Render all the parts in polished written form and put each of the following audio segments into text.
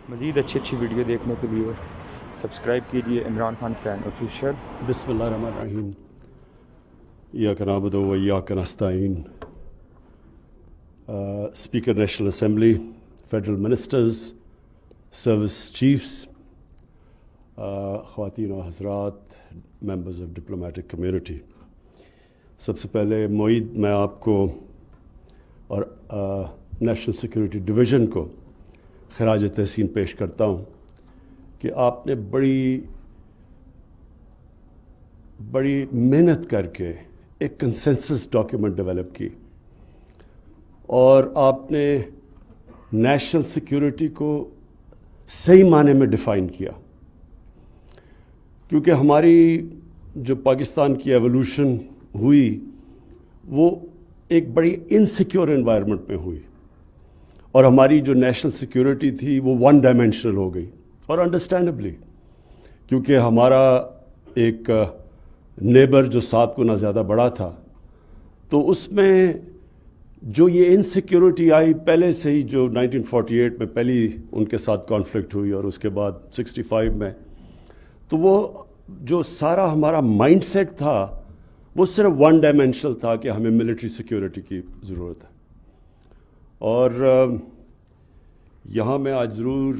مزید اچھی ویڈیو دیکھنے کے لیے سبسکرائب کیجیے عمران خان فین آفیشیل۔ بسم اللہ الرحمن الرحیم۔ ایاک نعبد و ایاک نستعین۔ Speaker national assembly, federal ministers, service chiefs, خواتین و حضرات، ممبرز آف ڈپلومیٹک کمیونٹی، سب سے پہلے معید میں آپ کو اور نیشنل سیکورٹی ڈویژن کو خراج تحسین پیش کرتا ہوں کہ آپ نے بڑی محنت کر کے ایک کنسنسس ڈاکیومنٹ ڈیولپ کی اور آپ نے نیشنل سیکورٹی کو صحیح معنی میں ڈیفائن کیا، کیونکہ ہماری جو پاکستان کی ایولیوشن ہوئی وہ ایک بڑی انسیکیور انوائرمنٹ میں ہوئی، اور ہماری جو نیشنل سیکورٹی تھی وہ ون ڈائمینشنل ہو گئی، اور انڈرسٹینڈبلی کیونکہ ہمارا ایک نیبر جو 7 گنا زیادہ بڑا تھا، تو اس میں جو یہ انسیکیورٹی آئی پہلے سے ہی، جو 1948 میں پہلی ان کے ساتھ کانفلکٹ ہوئی اور اس کے بعد 65 میں، تو وہ جو سارا ہمارا مائنڈ سیٹ تھا وہ صرف ون ڈائمینشنل تھا کہ ہمیں ملٹری سیکورٹی کی ضرورت ہے۔ اور یہاں میں آج ضرور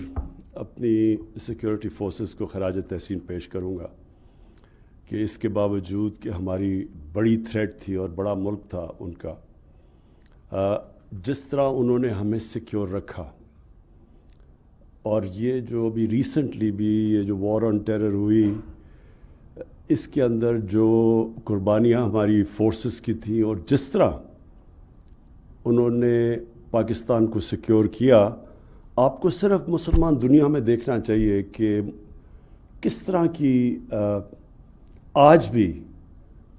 اپنی سیکورٹی فورسز کو خراج تحسین پیش کروں گا کہ اس کے باوجود کہ ہماری بڑی تھریٹ تھی اور بڑا ملک تھا ان کا، جس طرح انہوں نے ہمیں سیکیور رکھا، اور یہ جو ابھی ریسنٹلی بھی یہ جو وار آن ٹیرر ہوئی، اس کے اندر جو قربانیاں ہماری فورسز کی تھیں اور جس طرح انہوں نے پاکستان کو سیکیور کیا، آپ کو صرف مسلمان دنیا میں دیکھنا چاہیے کہ کس طرح کی آج بھی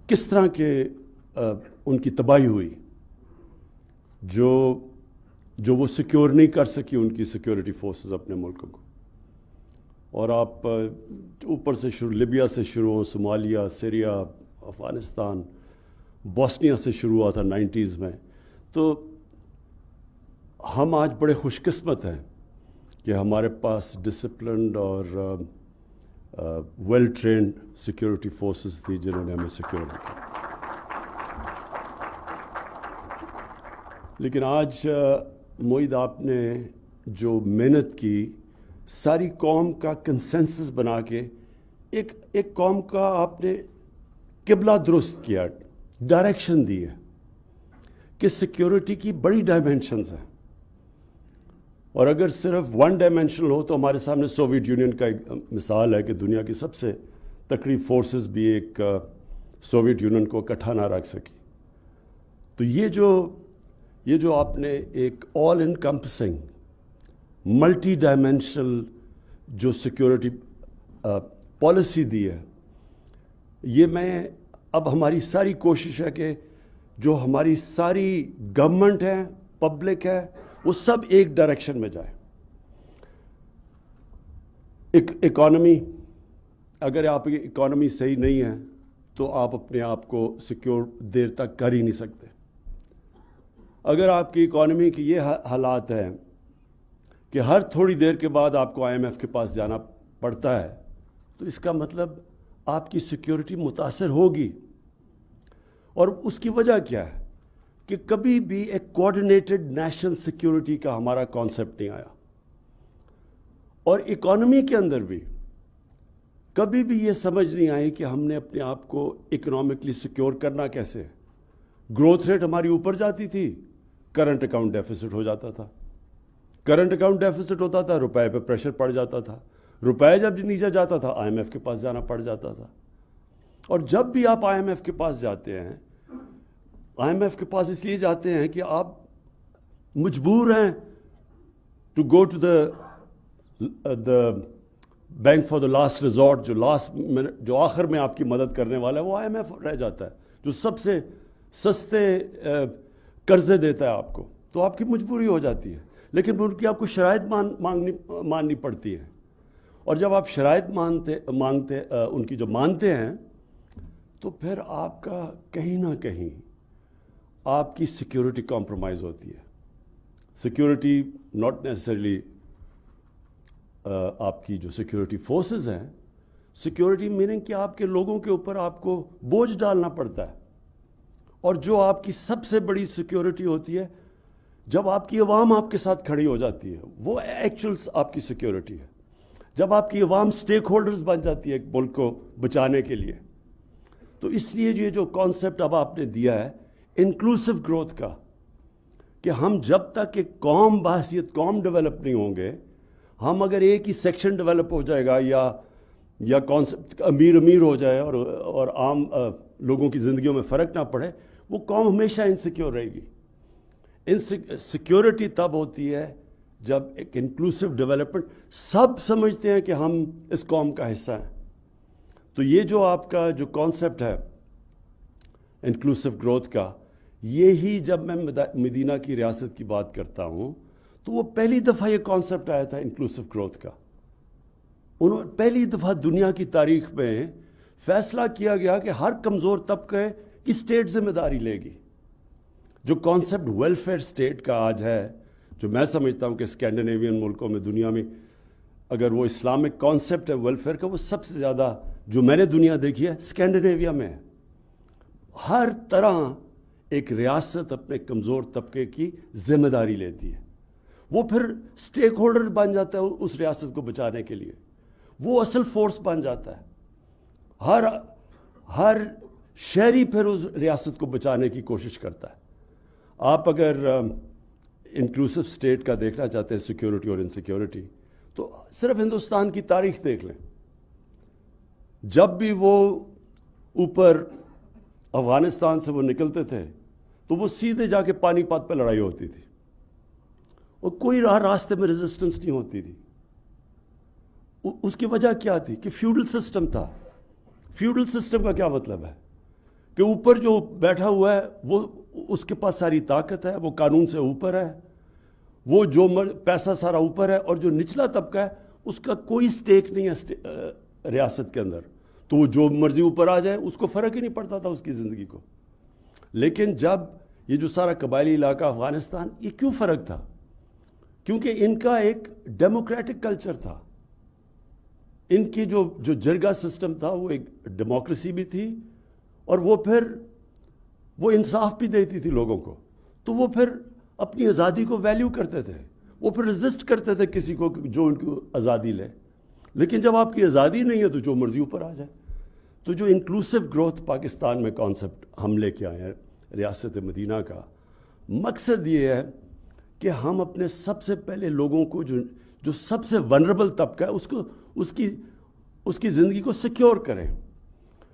کس طرح کے ان کی تباہی ہوئی، جو وہ سیکیور نہیں کر سکی ان کی سیکورٹی فورسز اپنے ملکوں کو۔ اور آپ اوپر سے لیبیا سے شروع ہو، صومالیہ، سیریا، افغانستان، بوسنیا سے شروع ہوا تھا 90s میں، تو ہم آج بڑے خوش قسمت ہیں کہ ہمارے پاس ڈسپلنڈ اور ویل ٹرینڈ سیکورٹی فورسز تھی جنہوں نے ہمیں سیکیور کیا۔ لیکن آج معید آپ نے جو محنت کی، ساری قوم کا کنسنسس بنا کے ایک قوم کا آپ نے قبلہ درست کیا، ڈائریکشن دی ہے کہ سیکیورٹی کی بڑی ڈائمینشنز ہیں، اور اگر صرف ون ڈائمینشنل ہو تو ہمارے سامنے سوویت یونین کا ایک مثال ہے کہ دنیا کی سب سے تکڑی فورسز بھی ایک سوویت یونین کو اکٹھا نہ رکھ سکی۔ تو یہ جو آپ نے ایک آل انکمپسنگ ملٹی ڈائمینشنل جو سیکورٹی پالیسی دی ہے، یہ میں اب ہماری ساری کوشش ہے کہ جو ہماری ساری گورنمنٹ ہے، پبلک ہے، وہ سب ایک ڈائریکشن میں جائے۔ اکانومی، اگر آپ کی اکانومی صحیح نہیں ہے تو آپ اپنے آپ کو سیکیور دیر تک کر ہی نہیں سکتے۔ اگر آپ کی اکانومی کی یہ حالات ہیں کہ ہر تھوڑی دیر کے بعد آپ کو IMF کے پاس جانا پڑتا ہے، تو اس کا مطلب آپ کی سیکیورٹی متاثر ہوگی۔ اور اس کی وجہ کیا ہے کہ کبھی بھی ایک کوآرڈینیٹڈ نیشنل سیکیورٹی کا ہمارا کانسیپٹ نہیں آیا، اور اکانومی کے اندر بھی کبھی بھی یہ سمجھ نہیں آئی کہ ہم نے اپنے آپ کو اکنامکلی سیکیور کرنا کیسے ہے۔ گروتھ ریٹ ہماری اوپر جاتی تھی، کرنٹ اکاؤنٹ ڈیفیسٹ ہو جاتا تھا، کرنٹ اکاؤنٹ ڈیفیسٹ ہوتا تھا، روپے پہ پریشر پڑ جاتا تھا، روپے جب نیچے جاتا تھا IMF کے پاس جانا پڑ جاتا تھا۔ اور جب بھی آپ IMF کے پاس جاتے ہیں، IMF کے پاس اس لیے جاتے ہیں کہ آپ مجبور ہیں to go to the bank for the last resort, جو آخر میں آپ کی مدد کرنے والا ہے وہ IMF رہ جاتا ہے، جو سب سے سستے قرضے دیتا ہے آپ کو، تو آپ کی مجبوری ہو جاتی ہے۔ لیکن ان کی آپ کو شرائط ماننی پڑتی ہے، اور جب آپ شرائط ان کی جو مانتے ہیں، تو پھر آپ کا کہیں نہ کہیں آپ کی سیکیورٹی کمپرومائز ہوتی ہے۔ سیکیورٹی ناٹ نیسسریلی آپ کی جو سیکیورٹی فورسز ہیں، سیکیورٹی میننگ کہ آپ کے لوگوں کے اوپر آپ کو بوجھ ڈالنا پڑتا ہے، اور جو آپ کی سب سے بڑی سیکیورٹی ہوتی ہے جب آپ کی عوام آپ کے ساتھ کھڑی ہو جاتی ہے، وہ ایکچوئلس آپ کی سیکیورٹی ہے. جب آپ کی عوام سٹیک ہولڈرز بن جاتی ہے ایک ملک کو بچانے کے لیے. تو اس لیے یہ جو کانسیپٹ اب آپ نے دیا ہے انکلوسیو گروتھ کا، کہ ہم جب تک ایک قوم بحیثیت قوم ڈیولپ نہیں ہوں گے، ہم اگر ایک ہی سیکشن ڈیولپ ہو جائے گا یا کانسیپٹ امیر ہو جائے اور عام لوگوں کی زندگیوں میں فرق نہ پڑے، وہ قوم ہمیشہ انسیکیور رہے گی. سیکیورٹی تب ہوتی ہے جب ایک انکلوسیو ڈیولپمنٹ، سب سمجھتے ہیں کہ ہم اس قوم کا حصہ ہیں. تو یہ جو آپ کا جو کانسیپٹ ہے انکلوسیو گروتھ کا، یہی جب میں مدینہ کی ریاست کی بات کرتا ہوں تو وہ پہلی دفعہ یہ کانسیپٹ آیا تھا انکلوسیو گروتھ کا. پہلی دفعہ دنیا کی تاریخ میں فیصلہ کیا گیا کہ ہر کمزور طبقے کی اسٹیٹ ذمہ داری لے گی. جو کانسیپٹ ویلفیئر اسٹیٹ کا آج ہے، جو میں سمجھتا ہوں کہ اسکینڈینیوین ملکوں میں، دنیا میں اگر وہ اسلامک کانسیپٹ ہے ویلفیئر کا، وہ سب سے زیادہ جو میں نے دنیا دیکھی ہے اسکینڈینیویا میں ہے. ہر طرح ایک ریاست اپنے کمزور طبقے کی ذمہ داری لیتی ہے، وہ پھر اسٹیک ہولڈر بن جاتا ہے اس ریاست کو بچانے کے لیے، وہ اصل فورس بن جاتا ہے. ہر شہری پھر اس ریاست کو بچانے کی کوشش کرتا ہے. آپ اگر انکلوسیو اسٹیٹ کا دیکھنا چاہتے ہیں سیکیورٹی اور انسیکیورٹی، تو صرف ہندوستان کی تاریخ دیکھ لیں. جب بھی وہ اوپر افغانستان سے وہ نکلتے تھے تو وہ سیدھے جا کے پانی پت پہ لڑائی ہوتی تھی، اور کوئی راستے میں ریزسٹنس نہیں ہوتی تھی. اس کی وجہ کیا تھی کہ فیوڈل سسٹم تھا. فیوڈل سسٹم کا کیا مطلب ہے کہ اوپر جو بیٹھا ہوا ہے وہ اس کے پاس ساری طاقت ہے، وہ قانون سے اوپر ہے، وہ جو پیسہ سارا اوپر ہے، اور جو نچلا طبقہ ہے اس کا کوئی سٹیک نہیں ہے ریاست کے اندر. تو وہ جو مرضی اوپر آ جائے، اس کو فرق ہی نہیں پڑتا تھا اس کی زندگی کو. لیکن جب یہ جو سارا قبائلی علاقہ افغانستان، یہ کیوں فرق تھا؟ کیونکہ ان کا ایک ڈیموکریٹک کلچر تھا. ان کی جو جرگہ سسٹم تھا وہ ایک ڈیموکریسی بھی تھی، اور وہ پھر وہ انصاف بھی دیتی تھی لوگوں کو. تو وہ پھر اپنی آزادی کو ویلیو کرتے تھے، وہ پھر ریزسٹ کرتے تھے کسی کو جو ان کی آزادی لے. لیکن جب آپ کی آزادی نہیں ہے تو جو مرضی اوپر آ جائے. تو جو انکلوسیو گروتھ پاکستان میں کانسیپٹ ہم لے کے آئے ہیں ریاست مدینہ کا، مقصد یہ ہے کہ ہم اپنے سب سے پہلے لوگوں کو جو سب سے ونربل طبقہ ہے اس کی زندگی کو سیکیور کریں.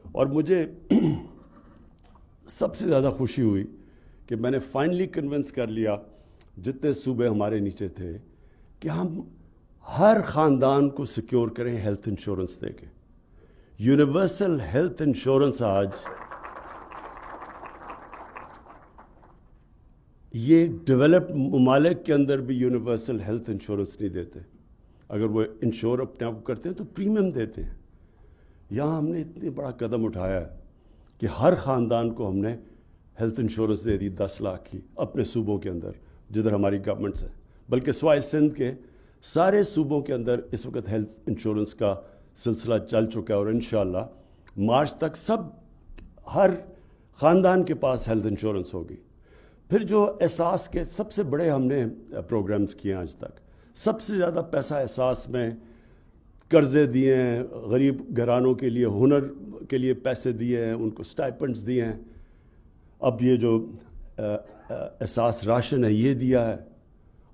اور مجھے سب سے زیادہ خوشی ہوئی کہ میں نے فائنلی کنونس کر لیا جتنے صوبے ہمارے نیچے تھے کہ ہم ہر خاندان کو سیکیور کریں ہیلتھ انشورنس دے کے. یونیورسل ہیلتھ انشورنس آج یہ ڈیولپڈ ممالک کے اندر بھی یونیورسل ہیلتھ انشورنس نہیں دیتے. اگر وہ انشور اپنے آپ کو کرتے ہیں تو پریمیم دیتے ہیں. یہاں ہم نے اتنی بڑا قدم اٹھایا ہے کہ ہر خاندان کو ہم نے ہیلتھ انشورنس دے دی 10 لاکھ کی اپنے صوبوں کے اندر جدھر ہماری گورنمنٹس ہے. بلکہ سوائے سندھ کے سارے صوبوں کے اندر اس وقت ہیلتھ انشورنس کا سلسلہ چل چکا ہے، اور انشاءاللہ مارچ تک ہر خاندان کے پاس ہیلتھ انشورنس ہوگی. پھر جو احساس کے سب سے بڑے ہم نے پروگرامز کیے ہیں آج تک، سب سے زیادہ پیسہ احساس میں قرضے دیے ہیں، غریب گھرانوں کے لیے ہنر کے لیے پیسے دیے ہیں، ان کو سٹائپنڈز دیے ہیں. اب یہ جو احساس راشن ہے یہ دیا ہے.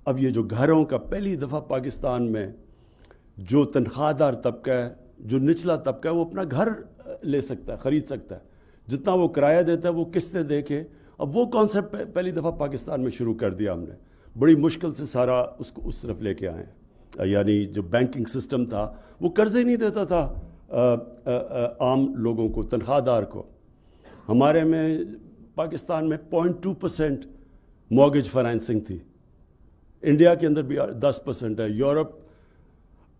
اب یہ جو گھروں کا پہلی دفعہ پاکستان میں جو تنخواہ دار طبقہ ہے، جو نچلا طبقہ ہے، وہ اپنا گھر لے سکتا ہے، خرید سکتا ہے. جتنا وہ کرایہ دیتا ہے وہ قسطیں دے کے. اب وہ کانسیپٹ پہلی دفعہ پاکستان میں شروع کر دیا ہم نے. بڑی مشکل سے سارا اس کو اس طرف لے کے آئے ہیں. یعنی جو بینکنگ سسٹم تھا وہ قرضے نہیں دیتا تھا عام لوگوں کو، تنخواہ دار کو. ہمارے میں پاکستان میں 0.2% مورگیج فائنینسنگ تھی. انڈیا کے اندر بھی 10% ہے. یورپ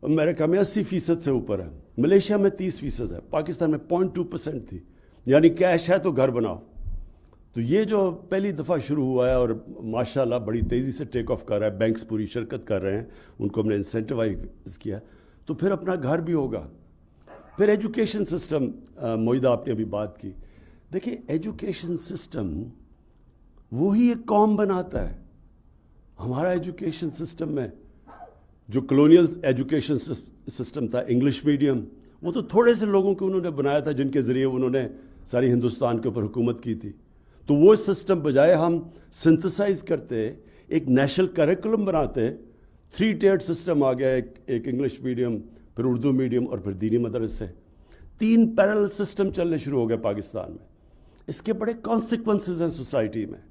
امریکہ میں 80% سے اوپر ہے. ملیشیا میں 30% ہے. پاکستان میں 0.2% تھی. یعنی کیش ہے تو گھر بناؤ. تو تو یہ جو پہلی دفعہ شروع ہوا ہے اور ماشاءاللہ بڑی تیزی سے ٹیک آف کر رہا ہے، بینکس پوری شرکت کر رہے ہیں، ان کو ہم نے انسینٹیوائز کیا، تو پھر اپنا گھر بھی ہوگا۔ پھر ایجوکیشن سسٹم، معاہدہ آپ نے ابھی بات کی، دیکھیں ایجوکیشن سسٹم وہی ایک قوم بناتا ہے۔ ہمارا ایجوکیشن سسٹم میں جو کلونیل ایجوکیشن سسٹم تھا، انگلش میڈیم، وہ تو تھوڑے سے لوگوں کو انہوں نے بنایا تھا جن کے ذریعے انہوں نے ساری ہندوستان کے اوپر حکومت کی تھی۔ تو وہ سسٹم بجائے ہم سنتھسائز کرتے، ایک نیشنل کریکولم بناتے، 3 ٹیئر سسٹم آ گیا، ایک انگلش میڈیم، پھر اردو میڈیم اور پھر دینی مدرسے، 3 پیرل سسٹم چلنے شروع ہو گئے پاکستان میں۔ اس کے بڑے کانسیکوینسز ہیں سوسائٹی میں۔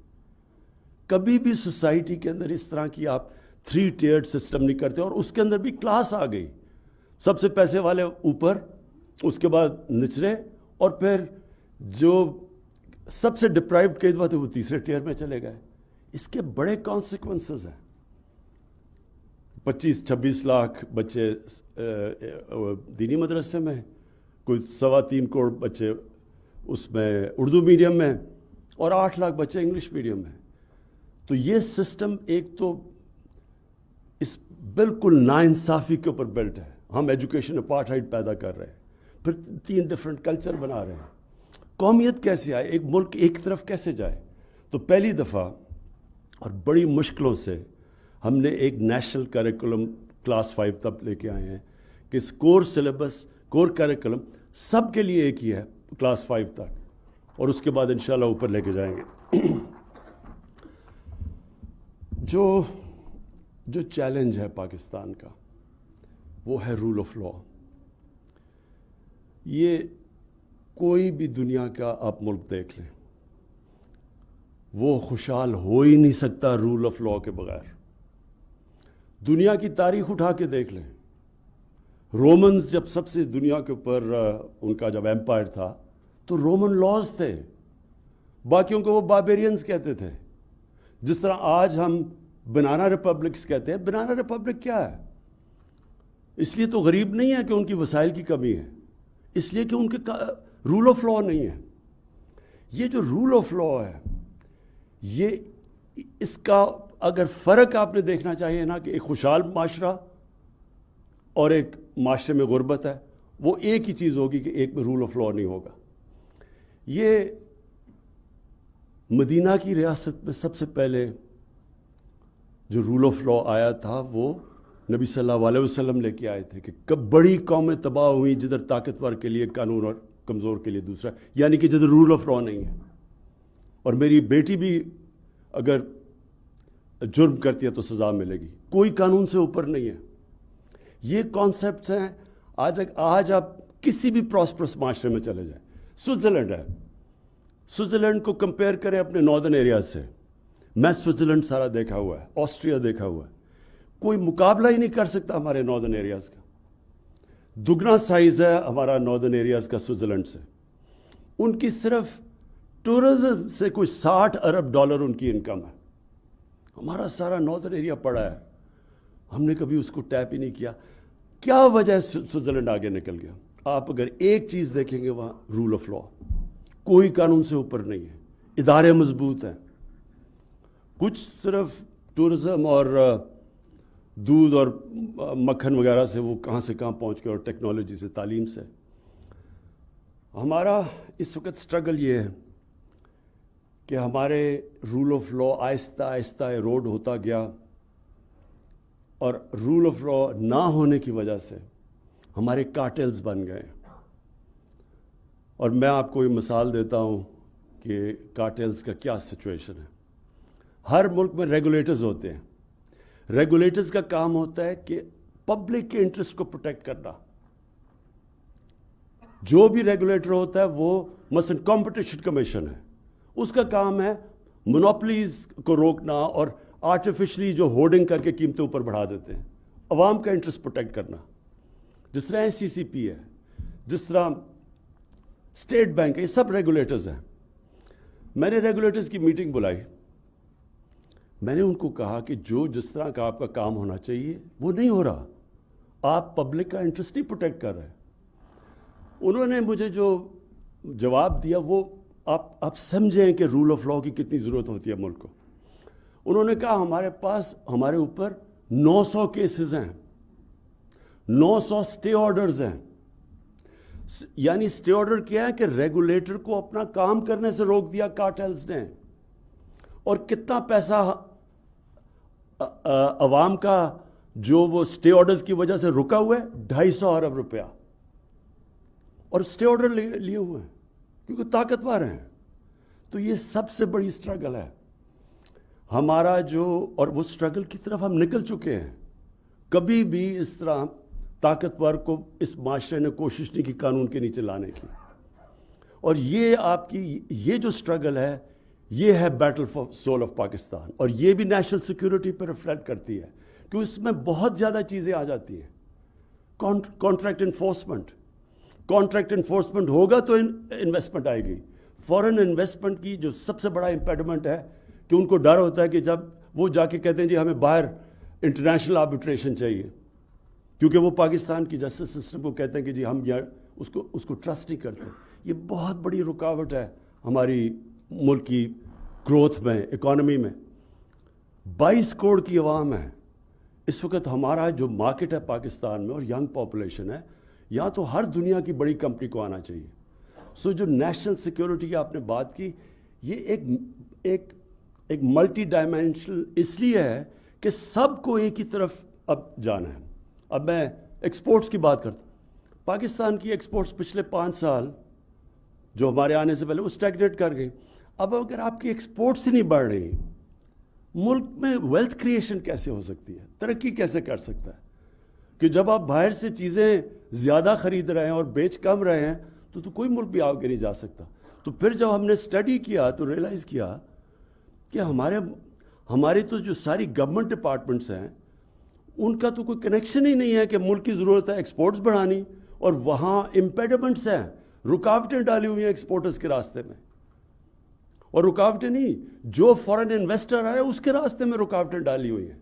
کبھی بھی سوسائٹی کے اندر اس طرح کی آپ 3 ٹیئر سسٹم نہیں کرتے، اور اس کے اندر بھی کلاس آ گئی، سب سے پیسے والے اوپر، اس کے بعد نچلے، اور پھر جو سب سے ڈپرائیوڈ قیدوا تھے وہ تیسرے ٹیئر میں چلے گئے۔ اس کے بڑے کانسیکوینسز ہیں۔ 25-26 لاکھ بچے دینی مدرسے میں، کوئی 3.25 کروڑ بچے اس میں اردو میڈیم میں، اور 8 لاکھ بچے انگلش میڈیم میں۔ تو یہ سسٹم ایک تو اس بالکل ناانصافی کے اوپر بلٹ ہے۔ ہم ایجوکیشن اپارٹھائڈ پیدا کر رہے ہیں، پھر 3 ڈفرینٹ کلچر بنا رہے ہیں۔ قومیت کیسے آئے، ایک ملک ایک طرف کیسے جائے؟ تو پہلی دفعہ اور بڑی مشکلوں سے ہم نے ایک نیشنل کریکولم کلاس 5 تب لے کے آئے ہیں کہ اس کور سلیبس، کور کریکولم سب کے لیے ایک ہی ہے کلاس 5 تک، اور اس کے بعد انشاءاللہ اوپر لے کے جائیں گے۔ جو چیلنج ہے پاکستان کا وہ ہے رول آف لا۔ یہ کوئی بھی دنیا کا آپ ملک دیکھ لیں، وہ خوشحال ہو ہی نہیں سکتا رول آف لا کے بغیر۔ دنیا کی تاریخ اٹھا کے دیکھ لیں، رومنز جب سب سے دنیا کے اوپر ان کا جب ایمپائر تھا تو رومن لاز تھے، باقیوں کو وہ باربیرینز کہتے تھے۔ جس طرح آج ہم بنانا ریپبلکس کہتے ہیں، بنانا ریپبلک کیا ہے؟ اس لیے تو غریب نہیں ہے کہ ان کی وسائل کی کمی ہے، اس لیے کہ ان کے رول آف لا نہیں ہے۔ یہ جو رول آف لا ہے، یہ اس کا اگر فرق آپ نے دیکھنا چاہیے نا، کہ ایک خوشحال معاشرہ اور ایک معاشرے میں غربت ہے، وہ ایک ہی چیز ہوگی کہ ایک میں رول آف لا نہیں ہوگا۔ یہ مدینہ کی ریاست میں سب سے پہلے جو رول آف لا آیا تھا وہ نبی صلی اللہ علیہ وسلم لے کے آئے تھے کہ کب بڑی قومیں تباہ ہوئیں جدھر طاقتور کے لیے قانون اور کمزور کے لیے دوسرا، یعنی کہ جدھر رول آف لا نہیں ہے۔ اور میری بیٹی بھی اگر جرم کرتی ہے تو سزا ملے گی، کوئی قانون سے اوپر نہیں ہے۔ یہ کانسیپٹس ہیں۔ آج آپ کسی بھی پراسپرس معاشرے میں چلے جائیں، سوئٹزرلینڈ ہے، سوئٹزرلینڈ کو کمپیئر کریں اپنے ناردرن ایریاز سے۔ میں سوئٹزرلینڈ سارا دیکھا ہوا ہے، آسٹریا دیکھا ہوا ہے، کوئی مقابلہ ہی نہیں کر سکتا ہمارے ناردرن ایریاز کا۔ دگنا سائز ہے ہمارا ناردرن ایریاز کا سوئٹزرلینڈ سے۔ ان کی صرف ٹورزم سے کوئی $60 ارب ان کی انکم ہے۔ ہمارا سارا ناردرن ایریا پڑا ہے، ہم نے کبھی اس کو ٹیپ ہی نہیں کیا۔ کیا وجہ ہے سوئٹزرلینڈ آگے نکل گیا؟ آپ اگر ایک چیز دیکھیں گے وہاں رول آف لا، کوئی قانون سے اوپر نہیں ہے، ادارے مضبوط ہیں۔ کچھ صرف ٹورزم اور دودھ اور مکھن وغیرہ سے وہ کہاں سے کہاں پہنچ گئے، اور ٹیکنالوجی سے، تعلیم سے۔ ہمارا اس وقت سٹرگل یہ ہے کہ ہمارے رول آف لا آہستہ آہستہ ایروڈ ہوتا گیا، اور رول آف لا نہ ہونے کی وجہ سے ہمارے کارٹلز بن گئے۔ اور میں آپ کو یہ مثال دیتا ہوں کہ کارٹلز کا کیا سچویشن ہے۔ ہر ملک میں ریگولیٹرز ہوتے ہیں۔ ریگولیٹرز کا کام ہوتا ہے کہ پبلک کے انٹرسٹ کو پروٹیکٹ کرنا۔ جو بھی ریگولیٹر ہوتا ہے وہ مثلا کمپٹیشن کمیشن ہے، اس کا کام ہے مونوپلیز کو روکنا اور آرٹیفیشلی جو ہورڈنگ کر کے قیمتیں اوپر بڑھا دیتے ہیں، عوام کا انٹرسٹ پروٹیکٹ کرنا۔ جس طرح SCCP ہے، جس طرح اسٹیٹ بینک ہے، یہ سب ریگولیٹرز ہیں۔ میں نے ریگولیٹرز کی میٹنگ بلائی، میں نے ان کو کہا کہ جو جس طرح کا آپ کا کام ہونا چاہیے وہ نہیں ہو رہا، آپ پبلک کا انٹرسٹ نہیں پروٹیکٹ کر رہے۔ انہوں نے مجھے جو جواب دیا وہ آپ سمجھیں کہ رول آف لا کی کتنی ضرورت ہوتی ہے ملک کو. انہوں نے کہا ہمارے اوپر 900 کیسز ہیں, 900 اسٹے آرڈرز ہیں. یعنی اسٹے آرڈر کیا ہے کہ ریگولیٹر کو اپنا کام کرنے سے روک دیا کارٹیلز نے. اور کتنا پیسہ عوام کا جو وہ اسٹے آرڈرز کی وجہ سے رکا ہوا ہے, 250 ارب روپیہ. اور اسٹے آرڈر لیے ہوئے ہیں کیونکہ طاقتور ہیں. تو یہ سب سے بڑی اسٹرگل ہے ہمارا اور وہ اسٹرگل کی طرف ہم نکل چکے ہیں. کبھی بھی اس طرح طاقتور کو اس معاشرے نے کوشش نہیں کی قانون کے نیچے لانے کی. اور یہ آپ کی یہ جو اسٹرگل ہے یہ ہے battle for soul of Pakistan. اور یہ بھی نیشنل سیکیورٹی پر ریفلیکٹ کرتی ہے کہ اس میں بہت زیادہ چیزیں آ جاتی ہیں. کانٹریکٹ انفورسمنٹ ہوگا تو انویسٹمنٹ آئے گی. فورن انویسٹمنٹ کی جو سب سے بڑا امپیڈمنٹ ہے کہ ان کو ڈر ہوتا ہے کہ جب وہ جا کے کہتے ہیں جی ہمیں باہر انٹرنیشنل آربیٹریشن چاہیے, کیونکہ وہ پاکستان کی جسٹس سسٹم کو کہتے ہیں کہ جی ہم اس کو ٹرسٹ نہیں کرتے. یہ بہت بڑی رکاوٹ ہے ہماری ملک کی گروتھ میں, اکانومی میں. 22 کروڑ کی عوام ہے اس وقت. ہمارا جو مارکیٹ ہے پاکستان میں اور ینگ پاپولیشن ہے, یہاں تو ہر دنیا کی بڑی کمپنی کو آنا چاہیے. سو جو نیشنل سیکیورٹی کی آپ نے بات کی, یہ ایک ملٹی ڈائمینشنل اس لیے ہے کہ سب کو ایک ہی طرف اب جانا ہے. اب میں ایکسپورٹس کی بات کرتا ہوں. پاکستان کی ایکسپورٹس پچھلے 5 سال جو ہمارے آنے سے پہلے وہ اسٹیگنیٹ کر گئی. اب اگر آپ کی ایکسپورٹس ہی نہیں بڑھ رہی, ملک میں ویلتھ کریشن کیسے ہو سکتی ہے, ترقی کیسے کر سکتا ہے؟ کہ جب آپ باہر سے چیزیں زیادہ خرید رہے ہیں اور بیچ کم رہے ہیں تو کوئی ملک بھی آگے نہیں جا سکتا. تو پھر جب ہم نے اسٹڈی کیا تو ریئلائز کیا کہ ہمارے تو جو ساری گورنمنٹ ڈپارٹمنٹس ہیں ان کا تو کوئی کنیکشن ہی نہیں ہے کہ ملک کی ضرورت ہے ایکسپورٹس بڑھانی, اور وہاں امپیڈمنٹس ہیں, رکاوٹیں ڈالی ہوئی ہیں ایکسپورٹرز کے راستے میں. اور رکاوٹیں نہیں, جو فورن انویسٹر آئے اس کے راستے میں رکاوٹیں ڈالی ہوئی ہیں.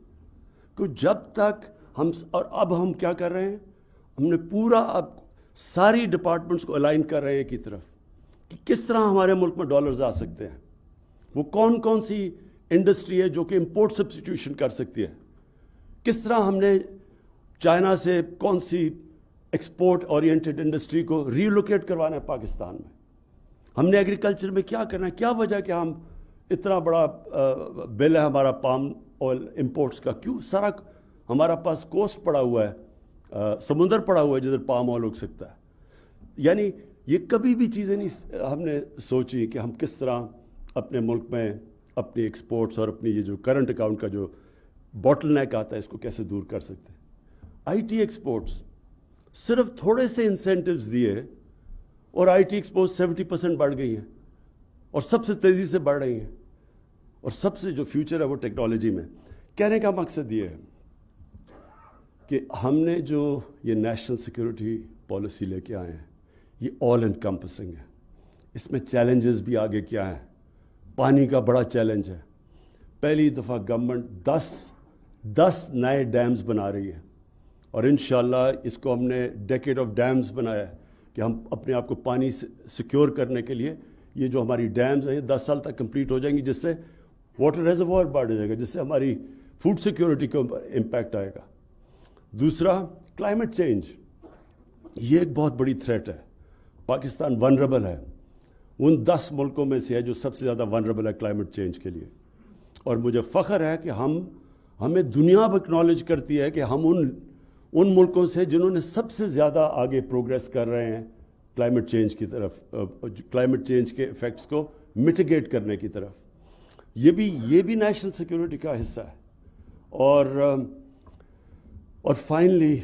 کہ جب تک اب ہم کیا کر رہے ہیں, ہم نے پورا اب ساری ڈپارٹمنٹس کو الائن کر رہے ہیں ایک ہی طرف کہ کس طرح ہمارے ملک میں ڈالرز آ سکتے ہیں. وہ کون سی انڈسٹری ہے جو کہ امپورٹ سبسٹیٹیوشن کر سکتی ہے. کس طرح ہم نے چائنا سے کون سی ایکسپورٹ اورینٹڈ انڈسٹری کو ریلوکیٹ کروانا ہے پاکستان میں. ہم نے ایگریکلچر میں کیا کرنا ہے, کیا وجہ کہ ہم اتنا بڑا بل ہے ہمارا پام آئل امپورٹس کا, کیوں سارا ہمارا پاس کوسٹ پڑا ہوا ہے, سمندر پڑا ہوا ہے جدھر پام آئل اگ سکتا ہے. یعنی یہ کبھی بھی چیزیں نہیں ہم نے سوچی کہ ہم کس طرح اپنے ملک میں اپنی ایکسپورٹس اور اپنی یہ جو کرنٹ اکاؤنٹ کا جو باٹل نیک آتا ہے اس کو کیسے دور کر سکتے ہیں. آئی ٹی ایکسپورٹس صرف تھوڑے سے انسینٹیوز دیے اور آئی ٹی ایکسپورٹس 70% بڑھ گئی ہیں اور سب سے تیزی سے بڑھ رہی ہیں, اور سب سے جو فیوچر ہے وہ ٹیکنالوجی میں. کہنے کا مقصد یہ ہے کہ ہم نے جو یہ نیشنل سیکیورٹی پالیسی لے کے آئے ہیں یہ آل انکمپسنگ ہے. اس میں چیلنجز بھی آگے کیا ہیں. پانی کا بڑا چیلنج ہے. پہلی دفعہ گورنمنٹ 10 نئے ڈیمز بنا رہی ہے, اور انشاءاللہ اس کو ہم نے ڈیکیڈ آف ڈیمز بنایا ہے کہ ہم اپنے آپ کو پانی سیکیور کرنے کے لیے یہ جو ہماری ڈیمز ہیں یہ 10 سال تک کمپلیٹ ہو جائیں گی, جس سے واٹر ریزروائر بڑھ جائے گا, جس سے ہماری فوڈ سیکیورٹی کو امپیکٹ آئے گا. دوسرا کلائمیٹ چینج, یہ ایک بہت بڑی تھریٹ ہے. پاکستان ونربل ہے, ان 10 ملکوں میں سے ہے جو سب سے زیادہ ونربل ہے کلائمیٹ چینج کے لیے. اور مجھے فخر ہے کہ ہمیں دنیا اب اکنالج کرتی ہے کہ ہم ان ملکوں سے جنہوں نے سب سے زیادہ آگے پروگریس کر رہے ہیں کلائمیٹ چینج کی طرف, کلائمیٹ چینج کے ایفیکٹس کو مٹیگیٹ کرنے کی طرف. یہ بھی نیشنل سیکیورٹی کا حصہ ہے. اور فائنلی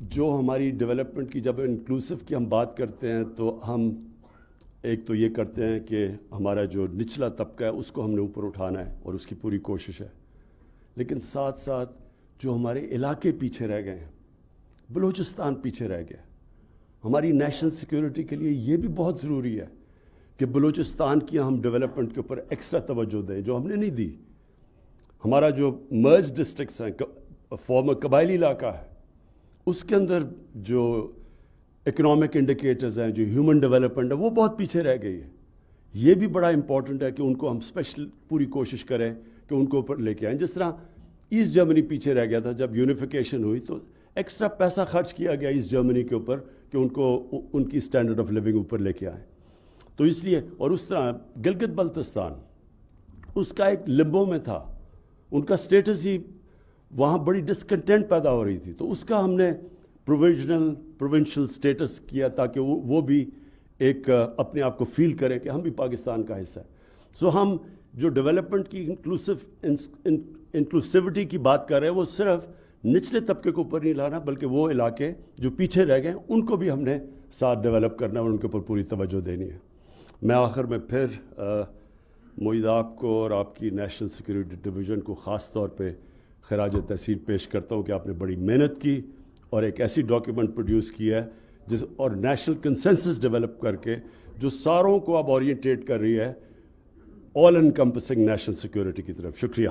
جو ہماری ڈیولپمنٹ کی جب انکلوسیو کی ہم بات کرتے ہیں تو ہم ایک تو یہ کرتے ہیں کہ ہمارا جو نچلا طبقہ ہے اس کو ہم نے اوپر اٹھانا ہے اور اس کی پوری کوشش ہے. لیکن ساتھ ساتھ جو ہمارے علاقے پیچھے رہ گئے ہیں, بلوچستان پیچھے رہ گیا, ہماری نیشنل سیکیورٹی کے لیے یہ بھی بہت ضروری ہے کہ بلوچستان کی ہم ڈیولپمنٹ کے اوپر ایکسٹرا توجہ دیں جو ہم نے نہیں دی. ہمارا جو مرج ڈسٹرکٹس ہیں, فارمر قبائلی علاقہ ہے, اس کے اندر جو اکنامک انڈیکیٹرز ہیں, جو ہیومن ڈیولپمنٹ ہے وہ بہت پیچھے رہ گئی ہے. یہ بھی بڑا امپورٹنٹ ہے کہ ان کو ہم اسپیشل پوری کوشش کریں کہ ان کو اوپر لے کے آئیں. جس طرح ایسٹ جرمنی پیچھے رہ گیا تھا، جب یونیفیکیشن ہوئی تو ایکسٹرا پیسہ خرچ کیا گیا ایسٹ جرمنی کے اوپر کہ ان کو ان کی اسٹینڈرڈ آف لیونگ اوپر لے کے آئیں. تو اس لیے، اور اس طرح گلگت بلتستان اس کا ایک لمبو میں تھا، ان کا سٹیٹس ہی وہاں بڑی ڈسکنٹینٹ پیدا ہو رہی تھی، تو اس کا ہم نے پروونشل سٹیٹس کیا تاکہ وہ بھی ایک اپنے آپ کو فیل کریں کہ ہم بھی پاکستان کا حصہ ہیں. سو ہم جو ڈیولپمنٹ کی انکلوسیوٹی کی بات کر رہے ہیں وہ صرف نچلے طبقے کو اوپر نہیں لانا، بلکہ وہ علاقے جو پیچھے رہ گئے ان کو بھی ہم نے ساتھ ڈیولپ کرنا ہے اور ان کے اوپر پوری توجہ دینی ہے. میں آخر میں پھر معید آپ کو اور آپ کی نیشنل سیکورٹی ڈویژن کو خاص طور پہ خراج تحسین پیش کرتا ہوں کہ آپ نے بڑی محنت کی اور ایک ایسی ڈاکیومنٹ پروڈیوس کی ہے اور نیشنل کنسنسس ڈیولپ کر کے جو ساروں کو اب اورینٹیٹ کر رہی ہے آل انکمپسنگ نیشنل سیکورٹی کی طرف. شکریہ.